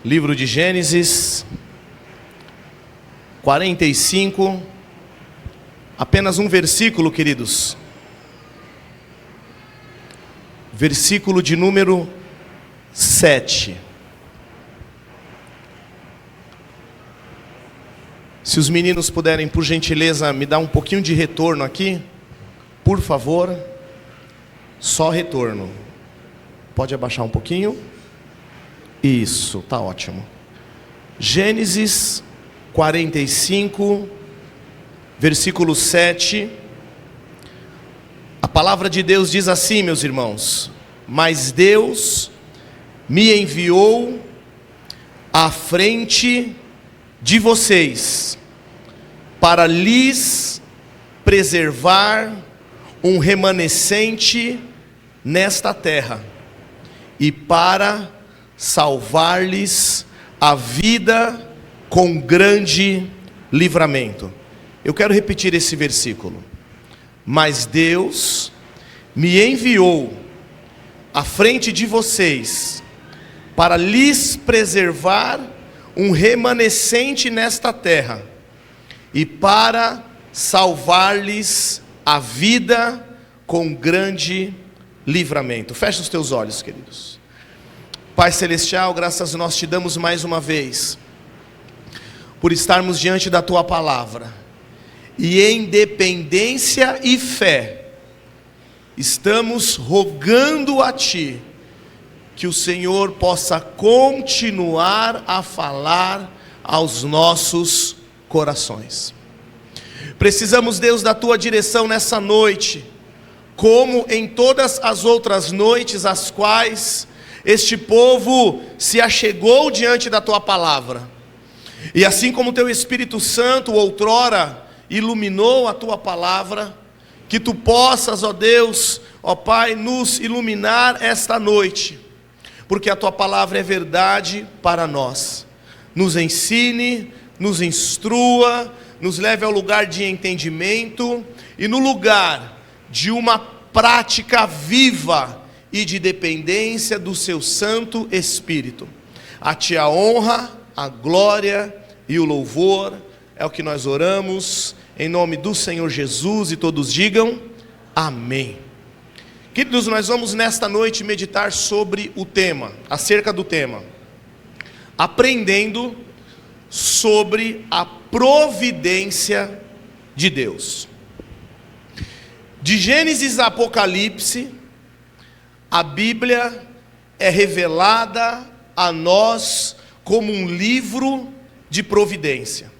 Livro de Gênesis 45, apenas um versículo, queridos. Versículo de número 7. Se os meninos puderem, por gentileza, me dar um pouquinho de retorno aqui, por favor. Só retorno. Pode abaixar um pouquinho? Isso, tá ótimo. Gênesis 45, versículo 7. A palavra de Deus diz assim, meus irmãos: mas Deus me enviou à frente de vocês, para lhes preservar um remanescente nesta terra, e para salvar-lhes a vida com grande livramento. Eu quero repetir esse versículo. Mas Deus me enviou à frente de vocês, para lhes preservar um remanescente nesta terra, e para salvar-lhes a vida com grande livramento. Fecha os teus olhos, queridos. Pai Celestial, graças nós te damos mais uma vez, por estarmos diante da tua palavra, e em dependência e fé, estamos rogando a ti, que o Senhor possa continuar a falar aos nossos corações. Precisamos, Deus, da tua direção nessa noite, como em todas as outras noites as quais este povo se achegou diante da tua palavra. E assim como teu Espírito Santo outrora iluminou a tua palavra, que tu possas, ó Deus, ó Pai, nos iluminar esta noite, porque a tua palavra é verdade para nós. Nos ensine, nos instrua, nos leve ao lugar de entendimento e no lugar de uma prática viva e de dependência do seu Santo Espírito. A ti a honra, a glória e o louvor, é o que nós oramos, em nome do Senhor Jesus, e todos digam amém. Queridos, nós vamos nesta noite meditar sobre o tema, acerca do tema, aprendendo sobre a providência de Deus. De Gênesis a Apocalipse, a Bíblia é revelada a nós como um livro de providência.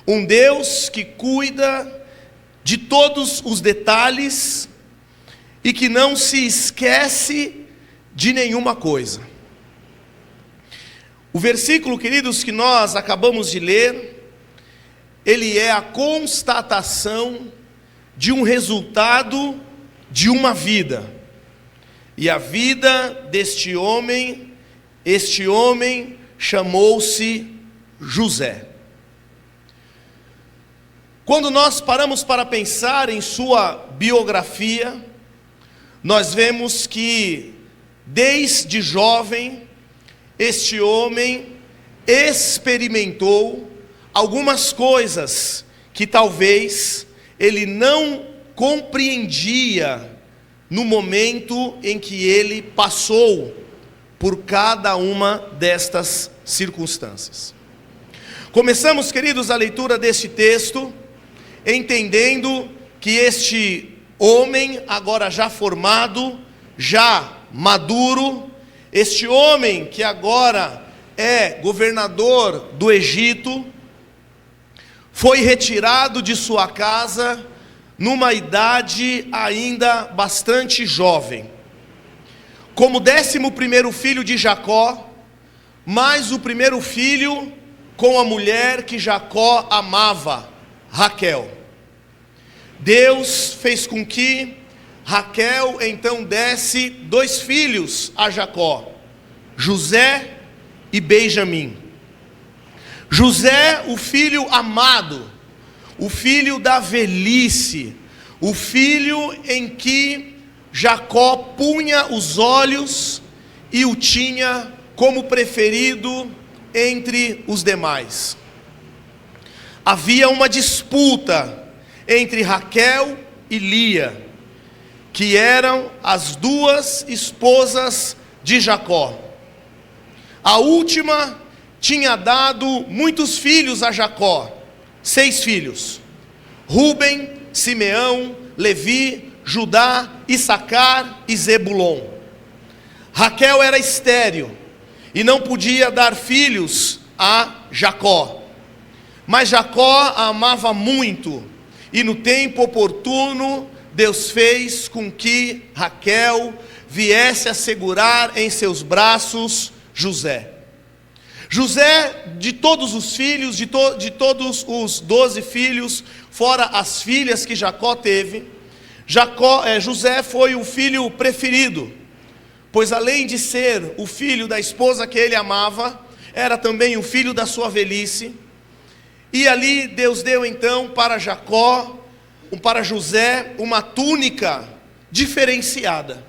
Um Deus que cuida de todos os detalhes e que não se esquece de nenhuma coisa. O versículo, queridos, que nós acabamos de ler, ele é a constatação de um resultado de uma vida. E a vida deste homem, este homem chamou-se José. Quando nós paramos para pensar em sua biografia, nós vemos que desde jovem, este homem experimentou algumas coisas que talvez ele não compreendia no momento em que ele passou por cada uma destas circunstâncias. Começamos, queridos, a leitura deste texto, entendendo que este homem, agora já formado, já maduro, este homem que agora é governador do Egito, foi retirado de sua casa numa idade ainda bastante jovem, como 11º filho de Jacó, mais o primeiro filho com a mulher que Jacó amava, Raquel. Deus fez com que Raquel então desse 2 filhos a Jacó, José e Benjamim. José, o filho amado, o filho da velhice, o filho em que Jacó punha os olhos e o tinha como preferido entre os demais. Havia uma disputa entre Raquel e Lia, que eram as duas esposas de Jacó. A última tinha dado muitos filhos a Jacó, 6 filhos: Rúben, Simeão, Levi, Judá, Issacar e Zebulon. Raquel era estéril e não podia dar filhos a Jacó. Mas Jacó a amava muito, e no tempo oportuno Deus fez com que Raquel viesse a segurar em seus braços José. José, de todos os filhos, de todos os 12 filhos, fora as filhas que Jacó teve, José foi o filho preferido, pois além de ser o filho da esposa que ele amava, era também o filho da sua velhice. E ali Deus deu então para José, uma túnica diferenciada.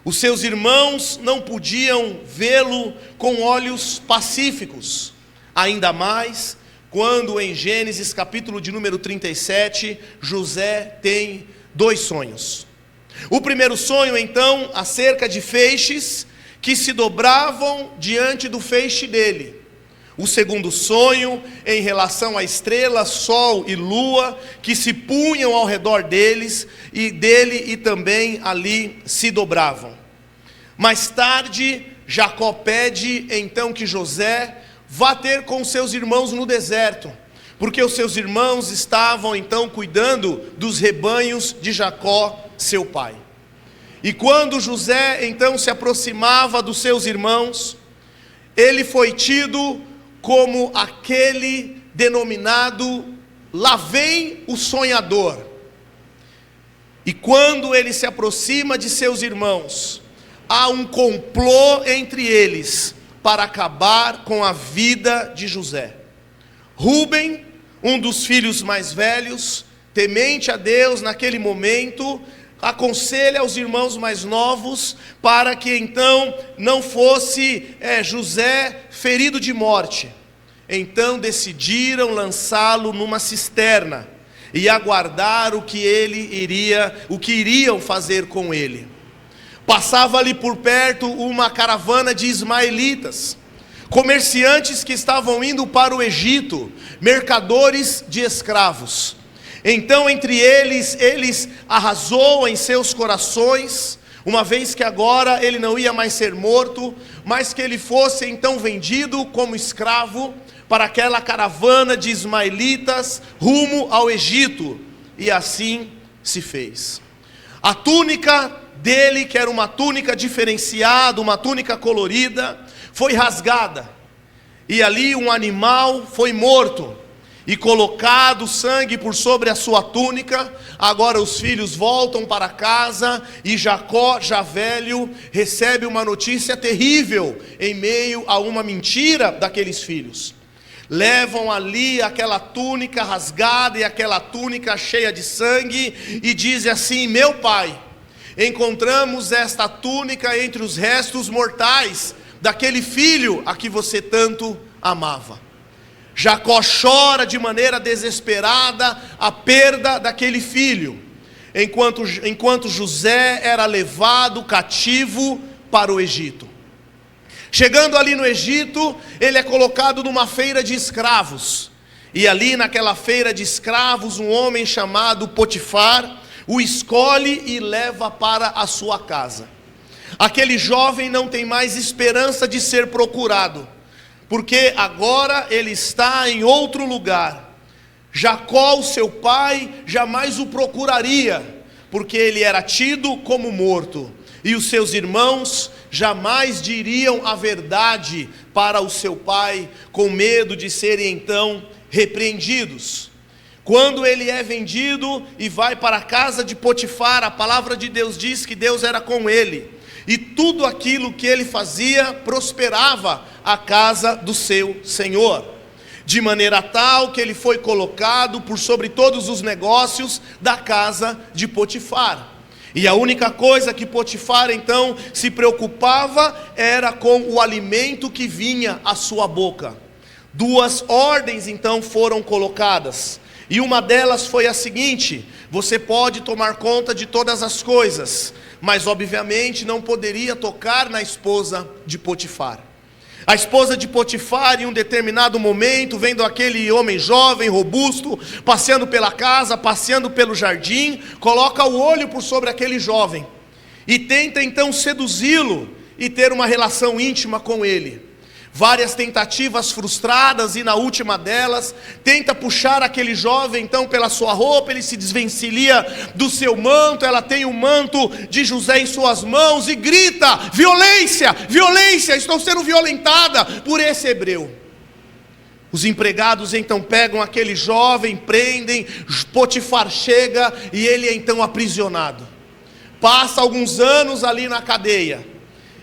Os seus irmãos não podiam vê-lo com olhos pacíficos, ainda mais quando em Gênesis capítulo de número 37, José tem 2 sonhos. O primeiro sonho então, acerca de feixes que se dobravam diante do feixe dele. O segundo sonho, em relação a estrelas, sol e lua, que se punham ao redor dele e também ali se dobravam. Mais tarde, Jacó pede então que José vá ter com seus irmãos no deserto, porque os seus irmãos estavam então cuidando dos rebanhos de Jacó, seu pai. E quando José então se aproximava dos seus irmãos, ele foi tido como aquele denominado lá vem o sonhador. E quando ele se aproxima de seus irmãos, há um complô entre eles para acabar com a vida de José. Rúben, um dos filhos mais velhos, temente a Deus naquele momento, aconselha aos irmãos mais novos para que então não fosse José ferido de morte. Então decidiram lançá-lo numa cisterna e aguardar o que iriam fazer com ele. Passava ali por perto uma caravana de ismaelitas, comerciantes que estavam indo para o Egito, mercadores de escravos. Então entre eles arrasou em seus corações, uma vez que agora ele não ia mais ser morto, mas que ele fosse então vendido como escravo para aquela caravana de ismaelitas rumo ao Egito. E assim se fez. A túnica dele, que era uma túnica diferenciada, uma túnica colorida, foi rasgada, e ali um animal foi morto, e colocado sangue por sobre a sua túnica. Agora os filhos voltam para casa, e Jacó, já velho, recebe uma notícia terrível, em meio a uma mentira daqueles filhos. Levam ali aquela túnica rasgada, e aquela túnica cheia de sangue, e dizem assim: meu pai, encontramos esta túnica entre os restos mortais daquele filho a que você tanto amava. Jacó chora de maneira desesperada a perda daquele filho, enquanto José era levado cativo para o Egito. Chegando ali no Egito, ele é colocado numa feira de escravos, e ali naquela feira de escravos, um homem chamado Potifar o escolhe e leva para a sua casa. Aquele jovem não tem mais esperança de ser procurado, porque agora ele está em outro lugar. Jacó, seu pai, jamais o procuraria, porque ele era tido como morto, e os seus irmãos jamais diriam a verdade para o seu pai, com medo de serem então repreendidos. Quando ele é vendido e vai para a casa de Potifar, a palavra de Deus diz que Deus era com ele, e tudo aquilo que ele fazia prosperava a casa do seu senhor, de maneira tal que ele foi colocado por sobre todos os negócios da casa de Potifar. E a única coisa que Potifar então se preocupava era com o alimento que vinha à sua boca. 2 ordens então foram colocadas, e uma delas foi a seguinte: você pode tomar conta de todas as coisas, mas obviamente não poderia tocar na esposa de Potifar. A esposa de Potifar, em um determinado momento, vendo aquele homem jovem, robusto, passeando pela casa, passeando pelo jardim, coloca o olho por sobre aquele jovem e tenta então seduzi-lo e ter uma relação íntima com ele. Várias tentativas frustradas, e na última delas, tenta puxar aquele jovem então pela sua roupa, ele se desvencilha do seu manto, ela tem o manto de José em suas mãos e grita: violência, violência, estou sendo violentada por esse hebreu. Os empregados então pegam aquele jovem, prendem, Potifar chega e ele é então aprisionado. Passa alguns anos ali na cadeia.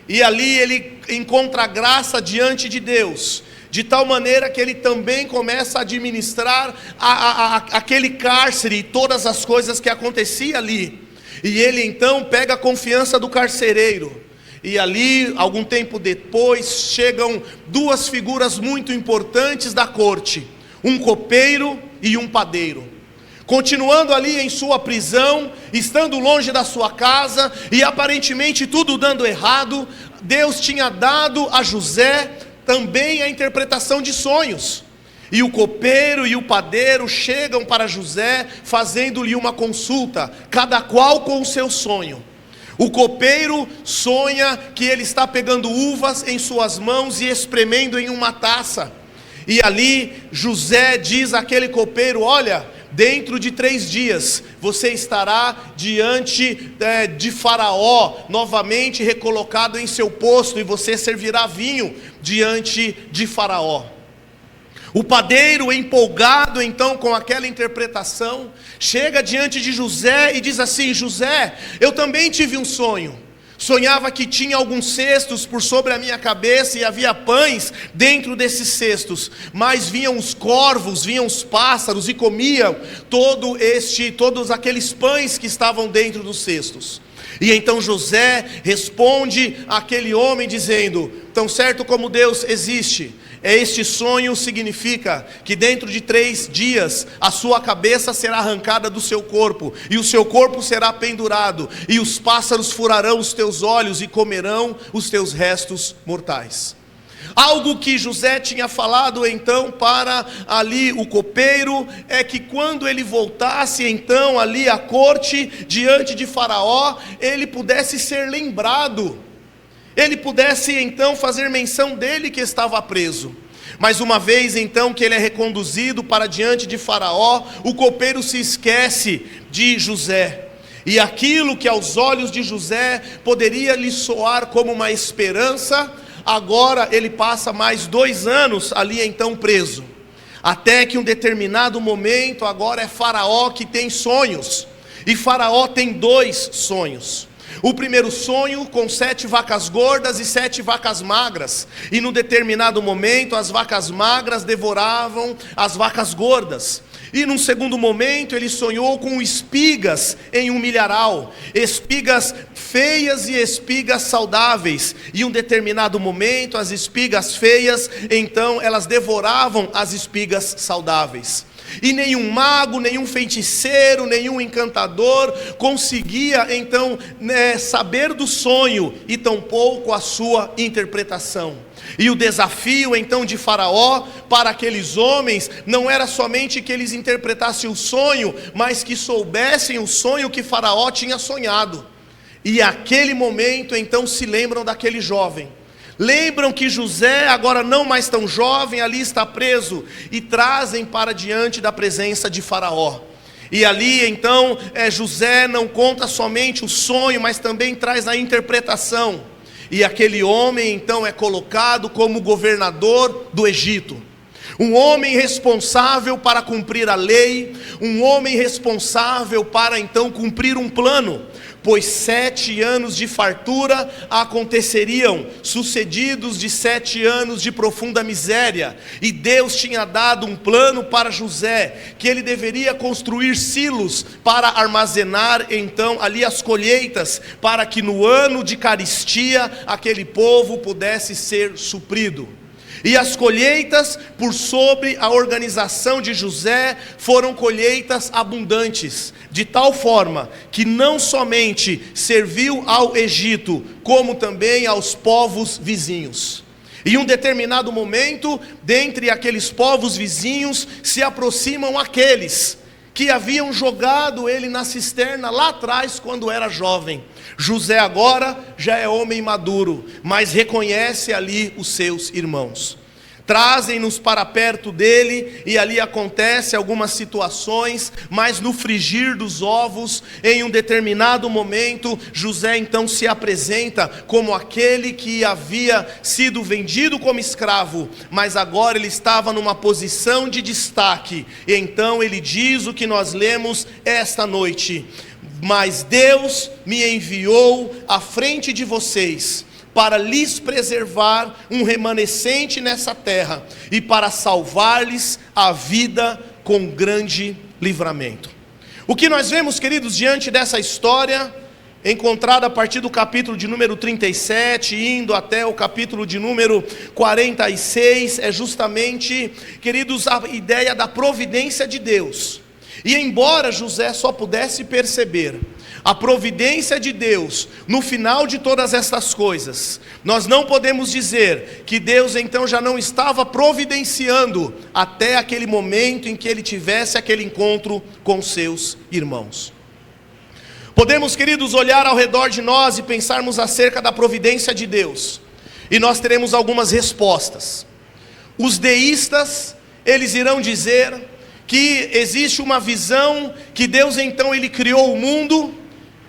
E ali ele encontra graça diante de Deus, de tal maneira que ele também começa a administrar aquele cárcere e todas as coisas que aconteciam ali. E ele então pega a confiança do carcereiro. E ali, algum tempo depois, chegam 2 figuras muito importantes da corte: um copeiro e um padeiro. Continuando ali em sua prisão, estando longe da sua casa, e aparentemente tudo dando errado, Deus tinha dado a José também a interpretação de sonhos. E o copeiro e o padeiro chegam para José, fazendo-lhe uma consulta, cada qual com o seu sonho. O copeiro sonha que ele está pegando uvas em suas mãos e espremendo em uma taça. E ali José diz àquele copeiro: olha, dentro de 3 dias, você estará diante de Faraó, novamente recolocado em seu posto, e você servirá vinho diante de Faraó. O padeiro, empolgado então com aquela interpretação, chega diante de José e diz assim: José, eu também tive um sonho. Sonhava que tinha alguns cestos por sobre a minha cabeça e havia pães dentro desses cestos, mas vinham os corvos, vinham os pássaros e comiam todos aqueles pães que estavam dentro dos cestos. E então José responde àquele homem dizendo: tão certo como Deus existe, este sonho significa que dentro de 3 dias a sua cabeça será arrancada do seu corpo, e o seu corpo será pendurado, e os pássaros furarão os teus olhos e comerão os teus restos mortais. Algo que José tinha falado então para ali o copeiro é que quando ele voltasse então ali à corte diante de Faraó, ele pudesse ser lembrado, ele pudesse então fazer menção dele que estava preso. Mas uma vez então que ele é reconduzido para diante de Faraó, o copeiro se esquece de José. E aquilo que aos olhos de José poderia lhe soar como uma esperança, agora ele passa mais 2 anos ali então preso. Até que um determinado momento, agora é Faraó que tem sonhos. E Faraó tem 2 sonhos. O primeiro sonho com 7 vacas gordas e 7 vacas magras. E num determinado momento as vacas magras devoravam as vacas gordas. E num segundo momento ele sonhou com espigas em um milharal, espigas feias e espigas saudáveis. E um determinado momento as espigas feias, então elas devoravam as espigas saudáveis. E nenhum mago, nenhum feiticeiro, nenhum encantador conseguia então saber do sonho, e tampouco a sua interpretação. E o desafio então de Faraó para aqueles homens não era somente que eles interpretassem o sonho, mas que soubessem o sonho que Faraó tinha sonhado. E aquele momento então se lembram daquele jovem. Lembram que José, agora não mais tão jovem, ali está preso, e trazem para diante da presença de Faraó. E ali então José não conta somente o sonho, mas também traz a interpretação. E aquele homem então é colocado como governador do Egito. Um homem responsável para cumprir a lei, um homem responsável para então cumprir um plano. pois 7 anos de fartura aconteceriam, sucedidos de 7 anos de profunda miséria. E Deus tinha dado um plano para José, que ele deveria construir silos para armazenar então ali as colheitas, para que no ano de carestia aquele povo pudesse ser suprido. E as colheitas, por sobre a organização de José, foram colheitas abundantes, de tal forma que não somente serviu ao Egito, como também aos povos vizinhos. Em um determinado momento, dentre aqueles povos vizinhos, se aproximam aqueles que haviam jogado ele na cisterna lá atrás quando era jovem. José agora já é homem maduro, mas reconhece ali os seus irmãos. Trazem-nos para perto dele, e ali acontece algumas situações, mas no frigir dos ovos, em um determinado momento, José então se apresenta como aquele que havia sido vendido como escravo, mas agora ele estava numa posição de destaque, e então ele diz o que nós lemos esta noite: mas Deus me enviou à frente de vocês, para lhes preservar um remanescente nessa terra, e para salvar-lhes a vida com grande livramento. O que nós vemos, queridos, diante dessa história, encontrada a partir do capítulo de número 37, indo até o capítulo de número 46, é justamente, queridos, a ideia da providência de Deus. E embora José só pudesse perceber a providência de Deus no final de todas estas coisas, nós não podemos dizer que Deus então já não estava providenciando até aquele momento em que ele tivesse aquele encontro com seus irmãos. Podemos, queridos, olhar ao redor de nós e pensarmos acerca da providência de Deus, e nós teremos algumas respostas. Os deístas, eles irão dizer que existe uma visão que Deus então ele criou o mundo,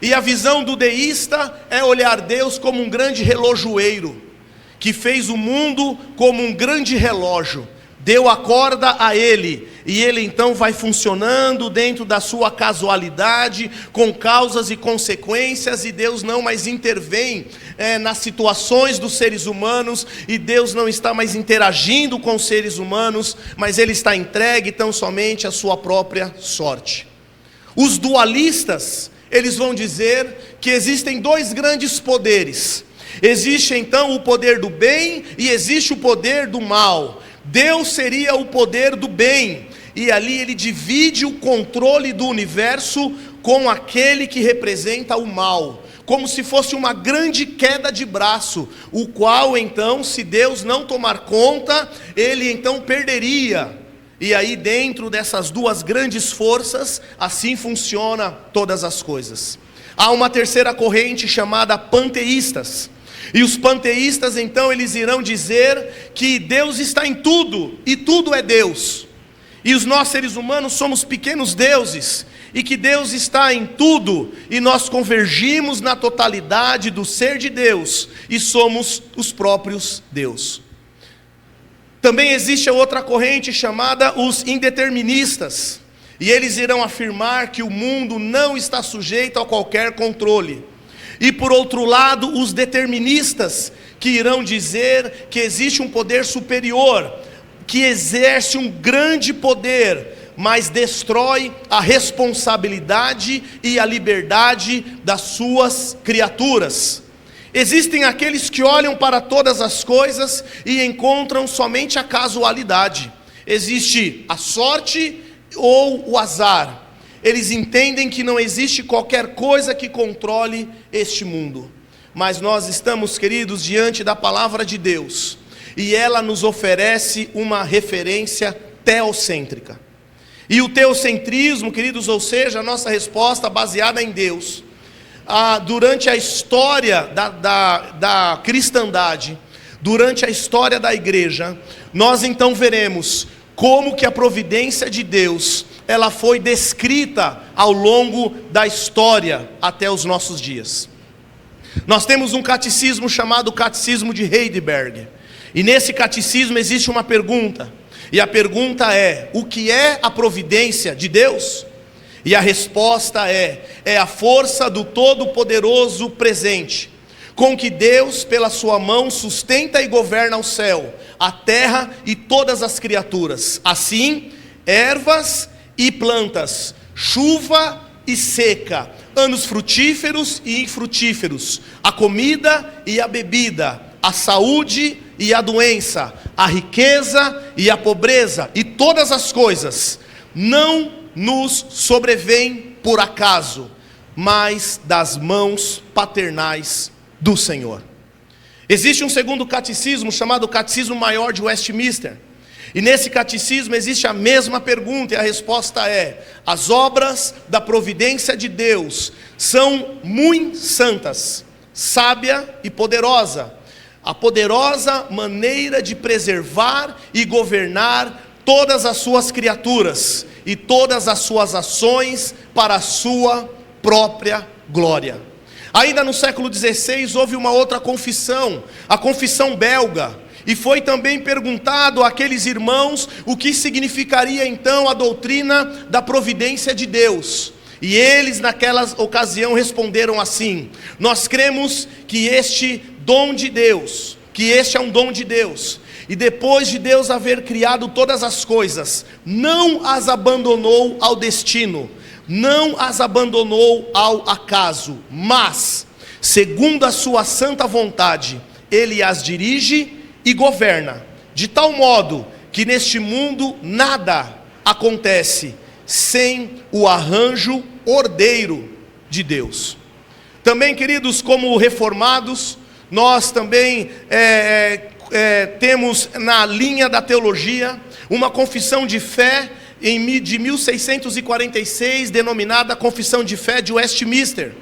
e a visão do deísta é olhar Deus como um grande relojoeiro, que fez o mundo como um grande relógio, deu a corda a ele, e ele então vai funcionando dentro da sua casualidade, com causas e consequências, e Deus não mais intervém nas situações dos seres humanos, e Deus não está mais interagindo com os seres humanos, mas ele está entregue tão somente à sua própria sorte. Os dualistas, eles vão dizer que existem dois grandes poderes. Existe então o poder do bem e existe o poder do mal. Deus seria o poder do bem, e ali ele divide o controle do universo com aquele que representa o mal, como se fosse uma grande queda de braço, o qual então, se Deus não tomar conta, ele então perderia. E aí dentro dessas duas grandes forças, assim funciona todas as coisas. Há uma terceira corrente chamada panteístas, e os panteístas então eles irão dizer que Deus está em tudo, e tudo é Deus, e os nós seres humanos somos pequenos deuses, e que Deus está em tudo, e nós convergimos na totalidade do ser de Deus, e somos os próprios Deus. Também existe a outra corrente chamada os indeterministas, e eles irão afirmar que o mundo não está sujeito a qualquer controle. E por outro lado, os deterministas, que irão dizer que existe um poder superior, que exerce um grande poder, mas destrói a responsabilidade e a liberdade das suas criaturas. Existem aqueles que olham para todas as coisas e encontram somente a casualidade. Existe a sorte ou o azar. Eles entendem que não existe qualquer coisa que controle este mundo. Mas nós estamos, queridos, diante da palavra de Deus, e ela nos oferece uma referência teocêntrica. E o teocentrismo, queridos, ou seja, a nossa resposta baseada em Deus, durante a história da cristandade, durante a história da igreja, nós então veremos como que a providência de Deus, ela foi descrita ao longo da história até os nossos dias. Nós temos um catecismo chamado Catecismo de Heidelberg, e nesse catecismo existe uma pergunta, e a pergunta é: o que é a providência de Deus? E a resposta é a força do Todo-Poderoso presente, com que Deus, pela sua mão, sustenta e governa o céu, a terra e todas as criaturas. Assim, ervas e plantas, chuva e seca, anos frutíferos e infrutíferos, a comida e a bebida, a saúde e a doença, a riqueza e a pobreza, e todas as coisas não nos sobrevêm por acaso, mas das mãos paternais do Senhor. Existe um segundo catecismo chamado Catecismo Maior de Westminster, e nesse catecismo existe a mesma pergunta, e a resposta é: as obras da providência de Deus são muito santas, sábia e poderosa, a poderosa maneira de preservar e governar todas as suas criaturas e todas as suas ações para a sua própria glória. Ainda no século XVI houve uma outra confissão, a confissão belga, e foi também perguntado àqueles irmãos o que significaria então a doutrina da providência de Deus. E eles naquela ocasião responderam assim: nós cremos que este dom de Deus, que este é um dom de Deus, e depois de Deus haver criado todas as coisas, não as abandonou ao destino, não as abandonou ao acaso, mas, segundo a sua santa vontade, Ele as dirige e governa, de tal modo que neste mundo nada acontece sem o arranjo ordeiro de Deus. Também, queridos, como reformados, nós também temos na linha da teologia uma confissão de fé de 1646, denominada Confissão de Fé de Westminster.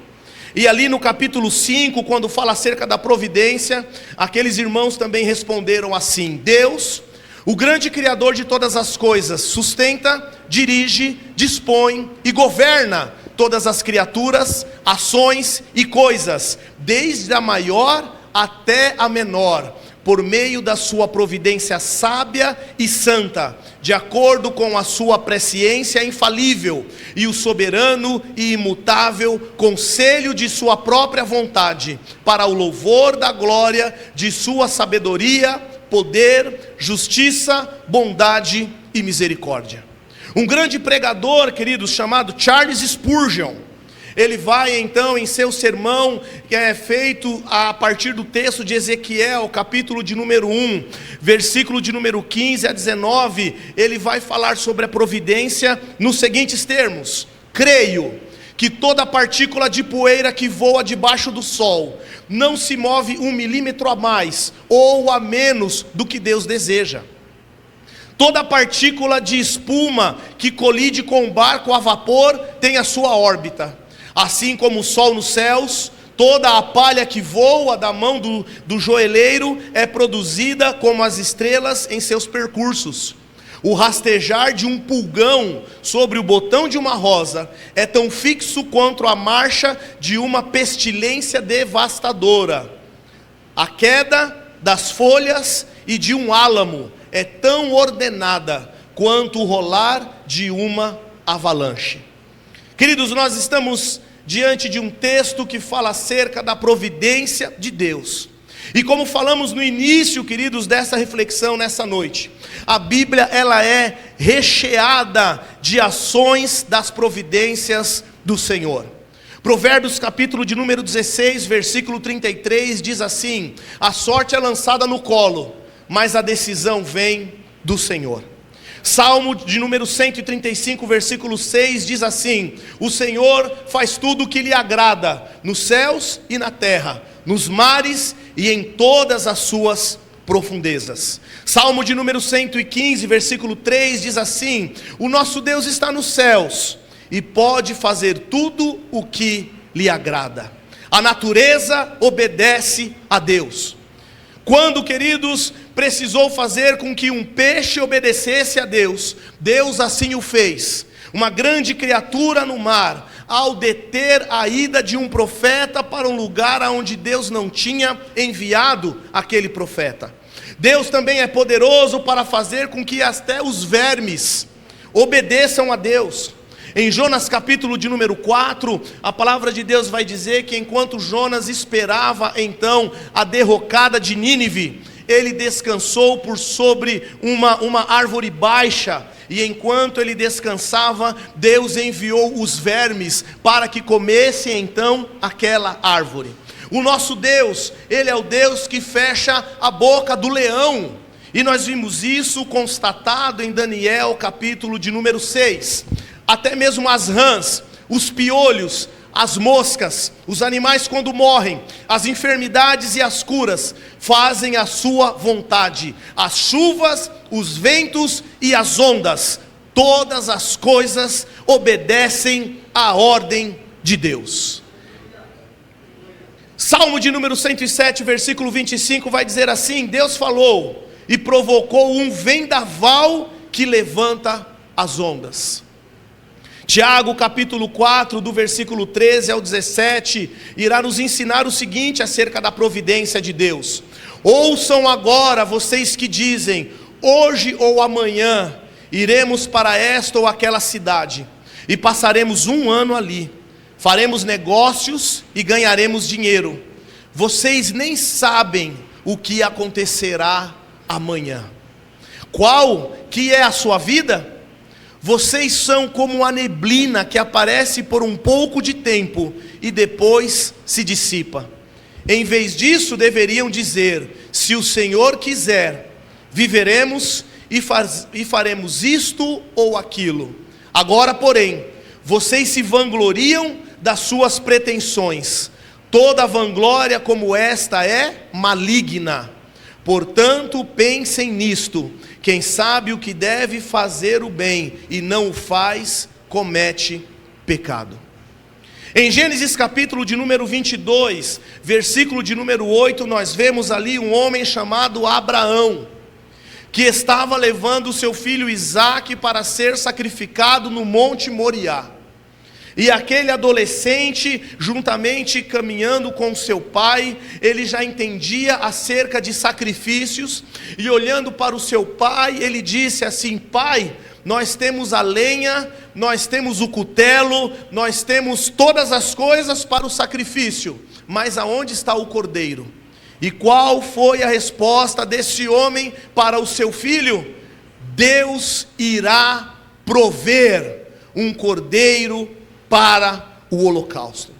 E ali no capítulo 5, quando fala acerca da providência, aqueles irmãos também responderam assim: Deus, o grande Criador de todas as coisas, sustenta, dirige, dispõe e governa todas as criaturas, ações e coisas, desde a maior até a menor, por meio da sua providência sábia e santa, de acordo com a sua presciência infalível e o soberano e imutável conselho de sua própria vontade, para o louvor da glória de sua sabedoria, poder, justiça, bondade e misericórdia. Um grande pregador, queridos, chamado Charles Spurgeon, ele vai então em seu sermão, que é feito a partir do texto de Ezequiel, capítulo de número 1, versículo de número 15 a 19, ele vai falar sobre a providência nos seguintes termos: creio que toda partícula de poeira que voa debaixo do sol não se move 1 milímetro a mais ou a menos do que Deus deseja. Toda partícula de espuma que colide com um barco a vapor tem a sua órbita. Assim como o sol nos céus, toda a palha que voa da mão do joelheiro é produzida como as estrelas em seus percursos. O rastejar de um pulgão sobre o botão de uma rosa é tão fixo quanto a marcha de uma pestilência devastadora. A queda das folhas e de um álamo é tão ordenada quanto o rolar de uma avalanche. Queridos, nós estamos diante de um texto que fala acerca da providência de Deus. E como falamos no início, queridos, dessa reflexão nessa noite, a Bíblia ela é recheada de ações das providências do Senhor. Provérbios capítulo de número 16, versículo 33 diz assim: a sorte é lançada no colo, mas a decisão vem do Senhor. Salmo de número 135, versículo 6 diz assim: o Senhor faz tudo o que lhe agrada, nos céus e na terra, nos mares e em todas as suas profundezas. Salmo de número 115, versículo 3 diz assim: o nosso Deus está nos céus e pode fazer tudo o que lhe agrada. A natureza obedece a Deus. Quando, queridos, precisou fazer com que um peixe obedecesse a Deus, Deus assim o fez. Uma grande criatura no mar, ao deter a ida de um profeta para um lugar onde Deus não tinha enviado aquele profeta. Deus também é poderoso para fazer com que até os vermes obedeçam a Deus. Em Jonas capítulo de número 4, a palavra de Deus vai dizer que enquanto Jonas esperava então a derrocada de Nínive, ele descansou por sobre uma árvore baixa, e enquanto ele descansava, Deus enviou os vermes para que comessem então aquela árvore. O nosso Deus, Ele é o Deus que fecha a boca do leão, e nós vimos isso constatado em Daniel capítulo de número 6, até mesmo as rãs, os piolhos, as moscas, os animais quando morrem, as enfermidades e as curas, fazem a sua vontade. As chuvas, os ventos e as ondas, todas as coisas obedecem à ordem de Deus. Salmo de número 107, versículo 25 vai dizer assim: Deus falou e provocou um vendaval que levanta as ondas. Tiago capítulo 4, do versículo 13 ao 17, irá nos ensinar o seguinte acerca da providência de Deus: ouçam agora vocês que dizem, hoje ou amanhã iremos para esta ou aquela cidade, e passaremos um ano ali, faremos negócios e ganharemos dinheiro. Vocês nem sabem o que acontecerá amanhã. Qual que é a sua vida? Vocês são como a neblina que aparece por um pouco de tempo e depois se dissipa. Em vez disso, deveriam dizer: se o Senhor quiser, viveremos e faremos isto ou aquilo. Agora, porém, vocês se vangloriam das suas pretensões. Toda vanglória como esta é maligna. Portanto, pensem nisto: quem sabe o que deve fazer o bem e não o faz, comete pecado. Em Gênesis capítulo de número 22, versículo de número 8, nós vemos ali um homem chamado Abraão, que estava levando o seu filho Isaque para ser sacrificado no Monte Moriá. E aquele adolescente, juntamente caminhando com seu pai, ele já entendia acerca de sacrifícios, e olhando para o seu pai, ele disse assim: pai, nós temos a lenha, nós temos o cutelo, nós temos todas as coisas para o sacrifício, mas aonde está o cordeiro? E qual foi a resposta desse homem para o seu filho? Deus irá prover um cordeiro para o holocausto.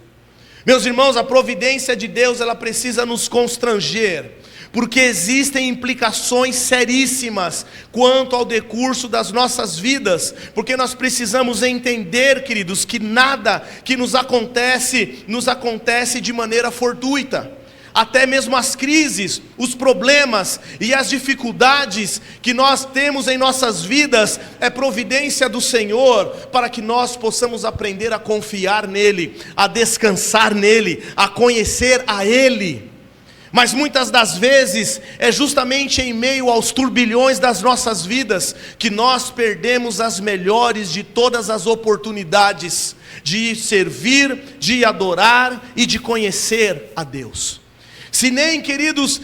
Meus irmãos, a providência de Deus, ela precisa nos constranger, porque existem implicações seríssimas quanto ao decurso das nossas vidas, porque nós precisamos entender, queridos, que nada que nos acontece de maneira fortuita. Até mesmo as crises, os problemas e as dificuldades que nós temos em nossas vidas, é providência do Senhor, para que nós possamos aprender a confiar nele, a descansar nele, a conhecer a Ele. Mas muitas das vezes, é justamente em meio aos turbilhões das nossas vidas, que nós perdemos as melhores de todas as oportunidades, de servir, de adorar e de conhecer a Deus. Se nem, queridos,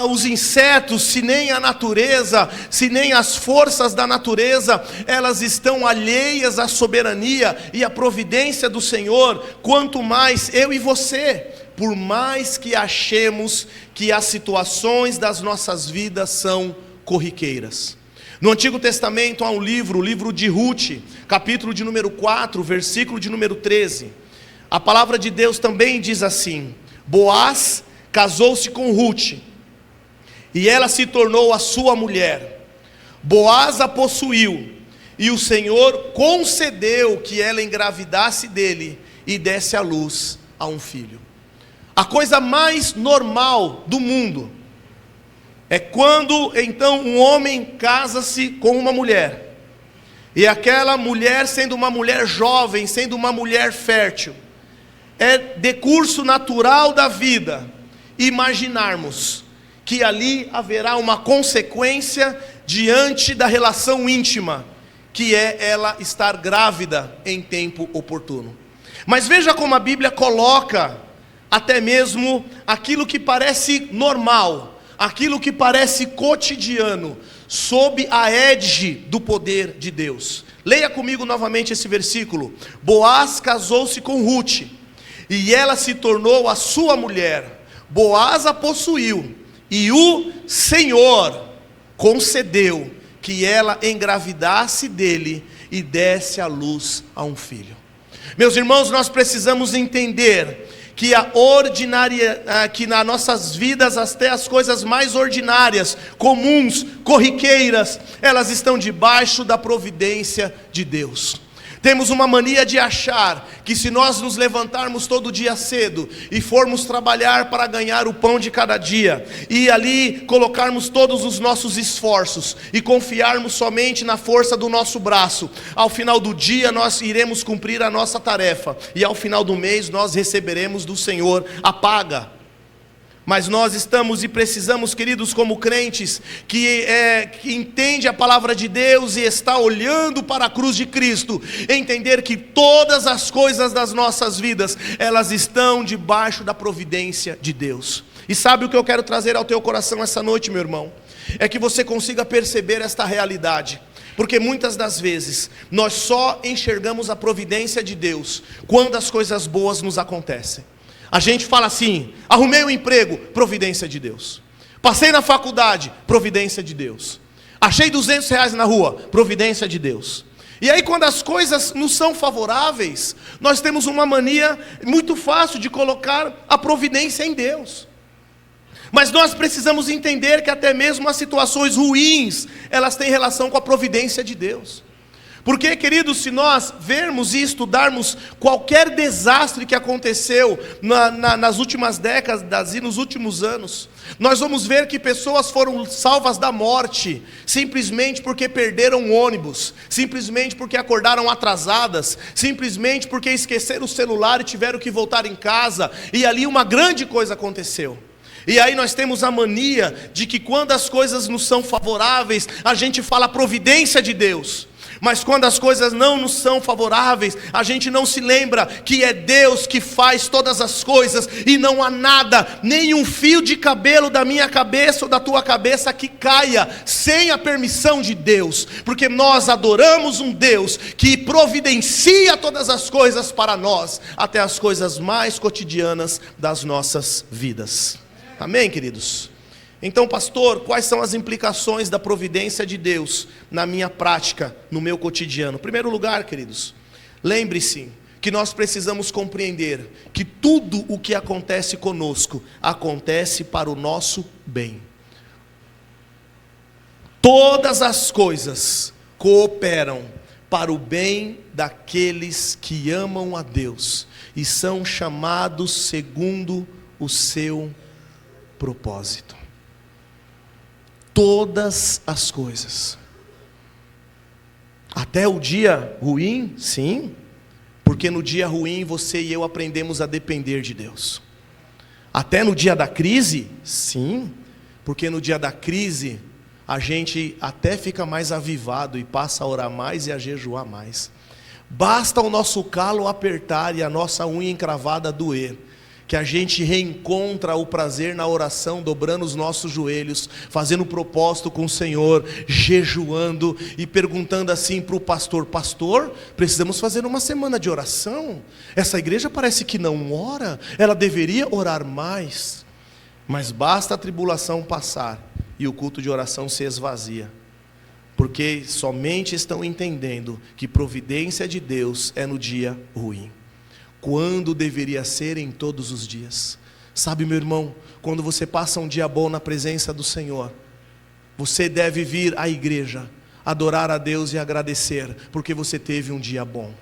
os insetos, se nem a natureza, se nem as forças da natureza, elas estão alheias à soberania e à providência do Senhor, quanto mais eu e você, por mais que achemos que as situações das nossas vidas são corriqueiras. No Antigo Testamento há um livro, o livro de Ruth, capítulo de número 4, versículo de número 13. A palavra de Deus também diz assim: Boaz casou-se com Ruth, e ela se tornou a sua mulher. Boaz a possuiu, e o Senhor concedeu que ela engravidasse dele e desse à luz a um filho. A coisa mais normal do mundo é quando então um homem casa-se com uma mulher, e aquela mulher, sendo uma mulher jovem, sendo uma mulher fértil, é decurso natural da vida imaginarmos que ali haverá uma consequência diante da relação íntima, que é ela estar grávida em tempo oportuno. Mas veja como a Bíblia coloca até mesmo aquilo que parece normal, aquilo que parece cotidiano, sob a égide do poder de Deus. Leia comigo novamente esse versículo. Boaz casou-se com Rute, e ela se tornou a sua mulher. Boaz a possuiu, e o Senhor concedeu que ela engravidasse dele e desse à luz a um filho. Meus irmãos, nós precisamos entender que nas nossas vidas, até as coisas mais ordinárias, comuns, corriqueiras, elas estão debaixo da providência de Deus. Temos uma mania de achar que se nós nos levantarmos todo dia cedo e formos trabalhar para ganhar o pão de cada dia, e ali colocarmos todos os nossos esforços e confiarmos somente na força do nosso braço, ao final do dia nós iremos cumprir a nossa tarefa, e ao final do mês nós receberemos do Senhor a paga. Mas nós estamos e precisamos, queridos, como crentes, que entende a palavra de Deus e está olhando para a cruz de Cristo, entender que todas as coisas das nossas vidas, elas estão debaixo da providência de Deus. E sabe o que eu quero trazer ao teu coração essa noite, meu irmão? É que você consiga perceber esta realidade. Porque muitas das vezes, nós só enxergamos a providência de Deus quando as coisas boas nos acontecem. A gente fala assim: arrumei um emprego, providência de Deus. Passei na faculdade, providência de Deus. Achei R$200 na rua, providência de Deus. E aí quando as coisas nos são favoráveis, nós temos uma mania muito fácil de colocar a providência em Deus. Mas nós precisamos entender que até mesmo as situações ruins, elas têm relação com a providência de Deus. Porque, queridos, se nós vermos e estudarmos qualquer desastre que aconteceu nas últimas décadas e nos últimos anos, nós vamos ver que pessoas foram salvas da morte, simplesmente porque perderam o ônibus, simplesmente porque acordaram atrasadas, simplesmente porque esqueceram o celular e tiveram que voltar em casa, e ali uma grande coisa aconteceu. E aí nós temos a mania de que quando as coisas nos são favoráveis, a gente fala a providência de Deus. Mas quando as coisas não nos são favoráveis, a gente não se lembra que é Deus que faz todas as coisas, e não há nada, nem um fio de cabelo da minha cabeça ou da tua cabeça que caia sem a permissão de Deus, porque nós adoramos um Deus que providencia todas as coisas para nós, até as coisas mais cotidianas das nossas vidas. Amém, queridos? Então, pastor, quais são as implicações da providência de Deus na minha prática, no meu cotidiano? Em primeiro lugar, queridos, lembre-se que nós precisamos compreender que tudo o que acontece conosco, acontece para o nosso bem. Todas as coisas cooperam para o bem daqueles que amam a Deus e são chamados segundo o seu propósito. Todas as coisas, até o dia ruim, sim, porque no dia ruim você e eu aprendemos a depender de Deus. Até no dia da crise, sim, porque no dia da crise a gente até fica mais avivado e passa a orar mais e a jejuar mais. Basta o nosso calo apertar e a nossa unha encravada doer, que a gente reencontra o prazer na oração, dobrando os nossos joelhos, fazendo propósito com o Senhor, jejuando e perguntando assim para o pastor: pastor, precisamos fazer uma semana de oração, essa igreja parece que não ora, ela deveria orar mais. Mas basta a tribulação passar e o culto de oração se esvazia, porque somente estão entendendo que providência de Deus é no dia ruim, quando deveria ser em todos os dias. Sabe, meu irmão, quando você passa um dia bom na presença do Senhor, você deve vir à igreja, adorar a Deus e agradecer, porque você teve um dia bom.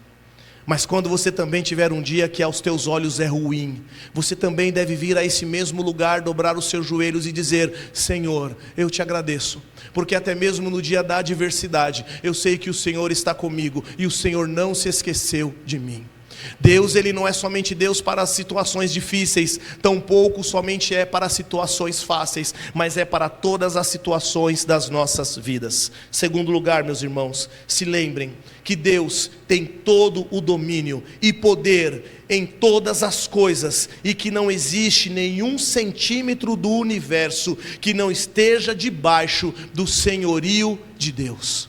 Mas quando você também tiver um dia que aos teus olhos é ruim, você também deve vir a esse mesmo lugar, dobrar os seus joelhos e dizer: Senhor, eu te agradeço, porque até mesmo no dia da adversidade, eu sei que o Senhor está comigo, e o Senhor não se esqueceu de mim. Deus, Ele não é somente Deus para as situações difíceis, tampouco somente é para as situações fáceis, mas é para todas as situações das nossas vidas. Segundo lugar, meus irmãos, se lembrem que Deus tem todo o domínio e poder em todas as coisas, e que não existe nenhum centímetro do universo que não esteja debaixo do senhorio de Deus.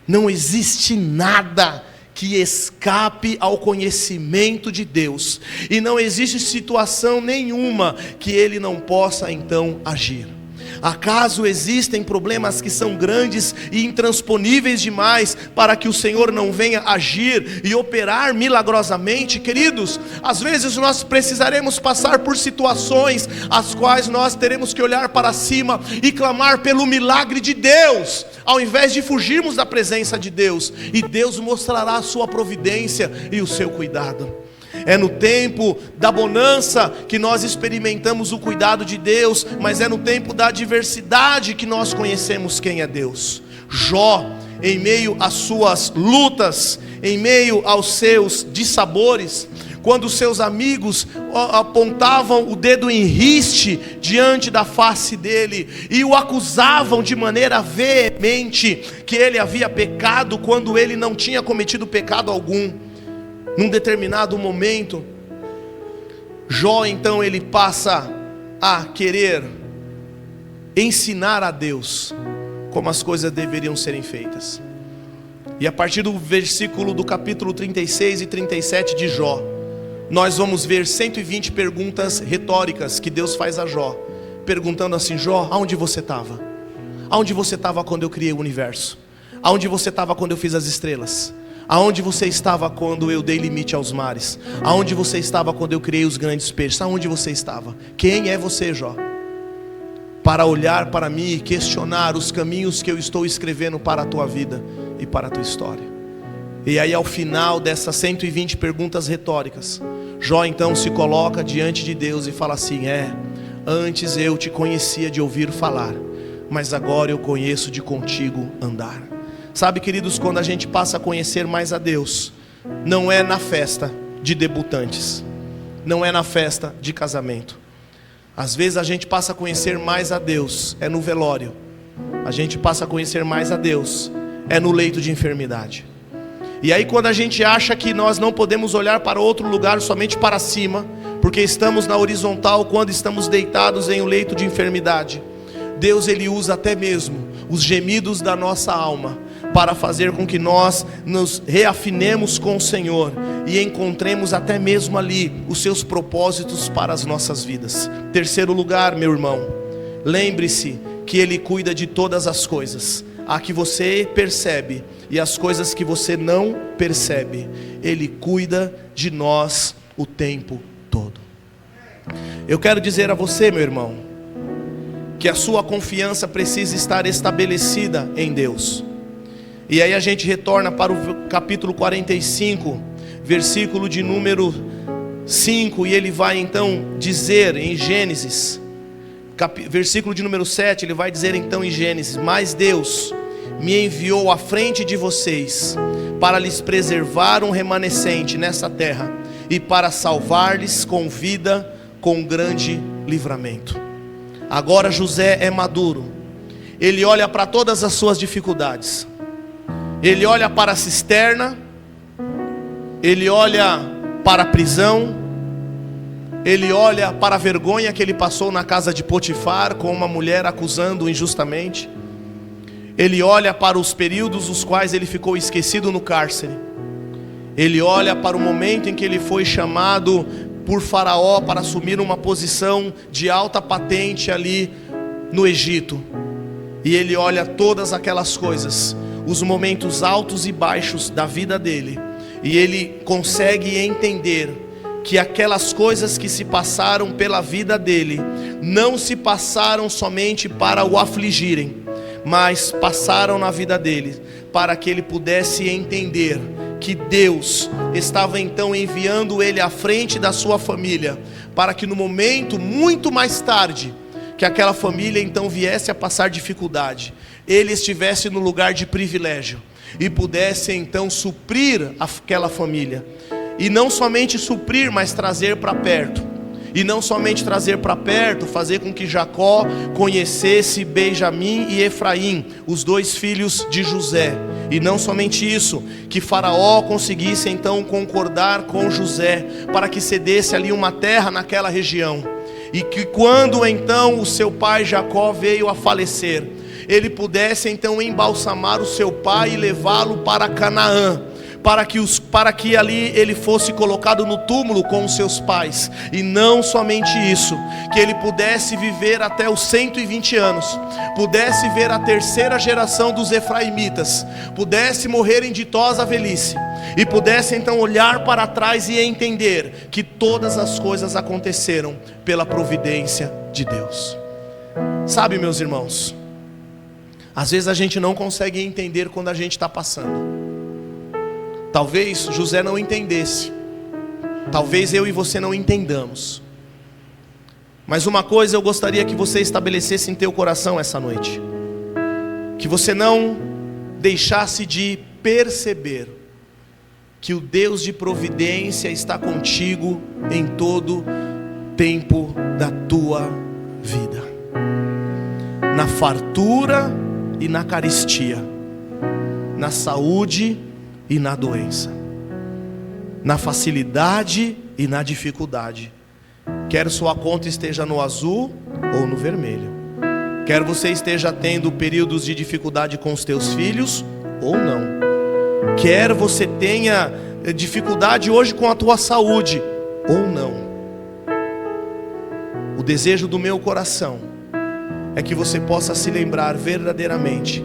Não existe nada que escape ao conhecimento de Deus, e não existe situação nenhuma que Ele não possa então agir. Acaso existem problemas que são grandes e intransponíveis demais para que o Senhor não venha agir e operar milagrosamente? Queridos, às vezes nós precisaremos passar por situações as quais nós teremos que olhar para cima e clamar pelo milagre de Deus, ao invés de fugirmos da presença de Deus, e Deus mostrará a sua providência e o seu cuidado. É no tempo da bonança que nós experimentamos o cuidado de Deus, mas é no tempo da adversidade que nós conhecemos quem é Deus. Jó, em meio às suas lutas, em meio aos seus dissabores, quando seus amigos apontavam o dedo em riste diante da face dele e o acusavam de maneira veemente que ele havia pecado quando ele não tinha cometido pecado algum. Num determinado momento, Jó então ele passa a querer ensinar a Deus como as coisas deveriam serem feitas. E a partir do versículo do capítulo 36 e 37 de Jó, nós vamos ver 120 perguntas retóricas que Deus faz a Jó, perguntando assim: Jó, aonde você estava? Aonde você estava quando eu criei o universo? Aonde você estava quando eu fiz as estrelas? Aonde você estava quando eu dei limite aos mares? Aonde você estava quando eu criei os grandes peixes? Aonde você estava? Quem é você, Jó? Para olhar para mim e questionar os caminhos que eu estou escrevendo para a tua vida e para a tua história. E aí ao final dessas 120 perguntas retóricas, Jó então se coloca diante de Deus e fala assim: antes eu te conhecia de ouvir falar, mas agora eu conheço de contigo andar. Sabe, queridos, quando a gente passa a conhecer mais a Deus, não é na festa de debutantes, não é na festa de casamento. Às vezes a gente passa a conhecer mais a Deus, é no velório. A gente passa a conhecer mais a Deus, é no leito de enfermidade. E aí quando a gente acha que nós não podemos olhar para outro lugar, somente para cima, porque estamos na horizontal quando estamos deitados em um leito de enfermidade, Deus ele usa até mesmo os gemidos da nossa alma para fazer com que nós nos reafinemos com o Senhor e encontremos até mesmo ali os seus propósitos para as nossas vidas. Terceiro lugar, meu irmão, lembre-se que Ele cuida de todas as coisas, a que você percebe e as coisas que você não percebe. Ele cuida de nós o tempo todo. Eu quero dizer a você, meu irmão, que a sua confiança precisa estar estabelecida em Deus. E aí a gente retorna para o capítulo 45, versículo de número 5, e ele vai então dizer em Gênesis, versículo de número 7, ele vai dizer então em Gênesis: mas Deus me enviou à frente de vocês para lhes preservar um remanescente nessa terra e para salvar-lhes com vida, com grande livramento. Agora José é maduro, ele olha para todas as suas dificuldades, ele olha para a cisterna, ele olha para a prisão, ele olha para a vergonha que ele passou na casa de Potifar, com uma mulher acusando injustamente. Ele olha para os períodos os quais ele ficou esquecido no cárcere. Ele olha para o momento em que ele foi chamado por Faraó para assumir uma posição de alta patente ali no Egito. E ele olha todas aquelas coisas, os momentos altos e baixos da vida dele, e ele consegue entender que aquelas coisas que se passaram pela vida dele não se passaram somente para o afligirem, mas passaram na vida dele para que ele pudesse entender que Deus estava então enviando ele à frente da sua família, para que no momento muito mais tarde, que aquela família então viesse a passar dificuldade, ele estivesse no lugar de privilégio e pudesse então suprir aquela família. E não somente suprir, mas trazer para perto. E não somente trazer para perto, fazer com que Jacó conhecesse Benjamim e Efraim, os dois filhos de José. E não somente isso, que Faraó conseguisse então concordar com José, para que cedesse ali uma terra naquela região. E que quando então o seu pai Jacó veio a falecer, ele pudesse então embalsamar o seu pai e levá-lo para Canaã, para que ali ele fosse colocado no túmulo com os seus pais. E não somente isso, que ele pudesse viver até os 120 anos, pudesse ver a terceira geração dos efraimitas, pudesse morrer em ditosa velhice, e pudesse então olhar para trás e entender que todas as coisas aconteceram pela providência de Deus. Sabe, meus irmãos, às vezes a gente não consegue entender quando a gente está passando. Talvez José não entendesse, talvez eu e você não entendamos, mas uma coisa eu gostaria que você estabelecesse em teu coração essa noite: que você não deixasse de perceber que o Deus de providência está contigo em todo tempo da tua vida, na fartura e na carestia, na saúde e na doença, na facilidade e na dificuldade, quer sua conta esteja no azul ou no vermelho, quer você esteja tendo períodos de dificuldade com os teus filhos ou não, quer você tenha dificuldade hoje com a tua saúde ou não. O desejo do meu coração é que você possa se lembrar verdadeiramente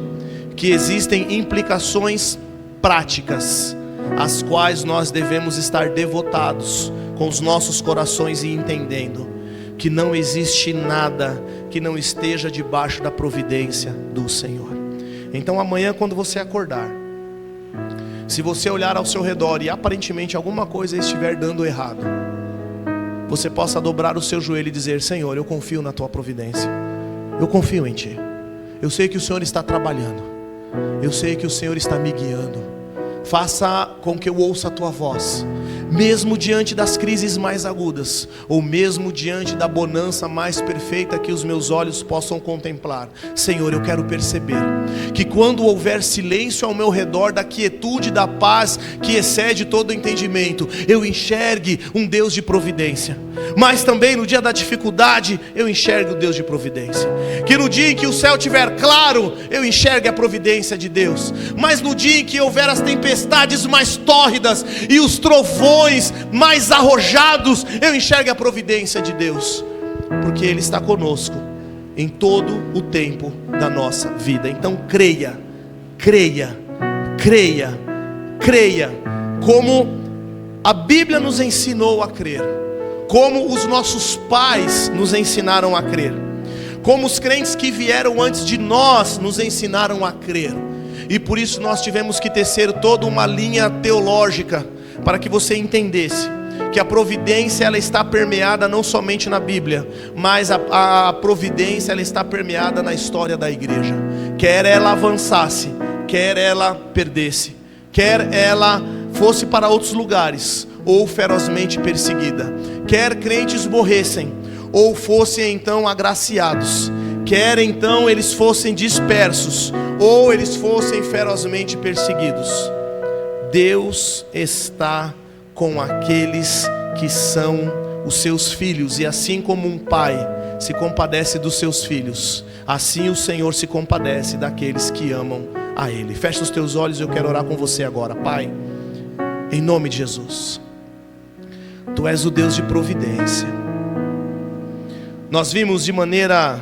que existem implicações práticas, as quais nós devemos estar devotados com os nossos corações e entendendo que não existe nada que não esteja debaixo da providência do Senhor. Então amanhã, quando você acordar, se você olhar ao seu redor e aparentemente alguma coisa estiver dando errado, você possa dobrar o seu joelho e dizer: Senhor, eu confio na tua providência, eu confio em ti, eu sei que o Senhor está trabalhando, eu sei que o Senhor está me guiando. Faça com que eu ouça a tua voz, mesmo diante das crises mais agudas, ou mesmo diante da bonança mais perfeita que os meus olhos possam contemplar. Senhor, eu quero perceber que quando houver silêncio ao meu redor, da quietude, da paz que excede todo o entendimento, eu enxergue um Deus de providência. Mas também no dia da dificuldade, eu enxergue o Deus de providência. Que no dia em que o céu estiver claro, eu enxergue a providência de Deus. Mas no dia em que houver as tempestades mais tórridas e os trovões mais arrojados, eu enxergue a providência de Deus, porque Ele está conosco em todo o tempo da nossa vida. Então creia, creia, creia, creia, como a Bíblia nos ensinou a crer, como os nossos pais nos ensinaram a crer, como os crentes que vieram antes de nós nos ensinaram a crer. E por isso nós tivemos que tecer toda uma linha teológica para que você entendesse que a providência ela está permeada não somente na Bíblia, mas a providência ela está permeada na história da igreja. Quer ela avançasse, quer ela perdesse, quer ela fosse para outros lugares ou ferozmente perseguida, quer crentes morressem ou fossem então agraciados, quer então eles fossem dispersos ou eles fossem ferozmente perseguidos, Deus está com aqueles que são os seus filhos. E assim como um pai se compadece dos seus filhos, assim o Senhor se compadece daqueles que amam a Ele. Fecha os teus olhos, eu quero orar com você agora. Pai, em nome de Jesus, Tu és o Deus de providência. Nós vimos de maneira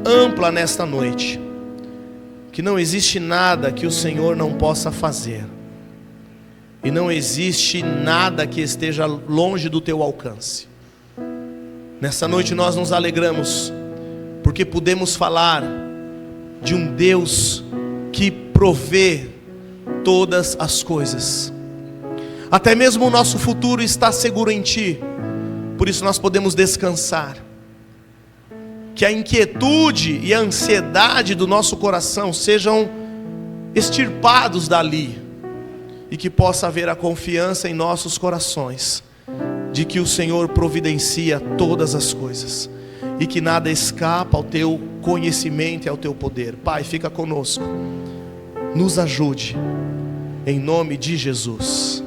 ampla nesta noite que não existe nada que o Senhor não possa fazer, e não existe nada que esteja longe do teu alcance. Nessa noite nós nos alegramos, porque podemos falar de um Deus que provê todas as coisas. Até mesmo o nosso futuro está seguro em Ti. Por isso nós podemos descansar. Que a inquietude e a ansiedade do nosso coração sejam extirpados dali, e que possa haver a confiança em nossos corações de que o Senhor providencia todas as coisas, e que nada escapa ao Teu conhecimento e ao Teu poder. Pai, fica conosco, nos ajude, em nome de Jesus.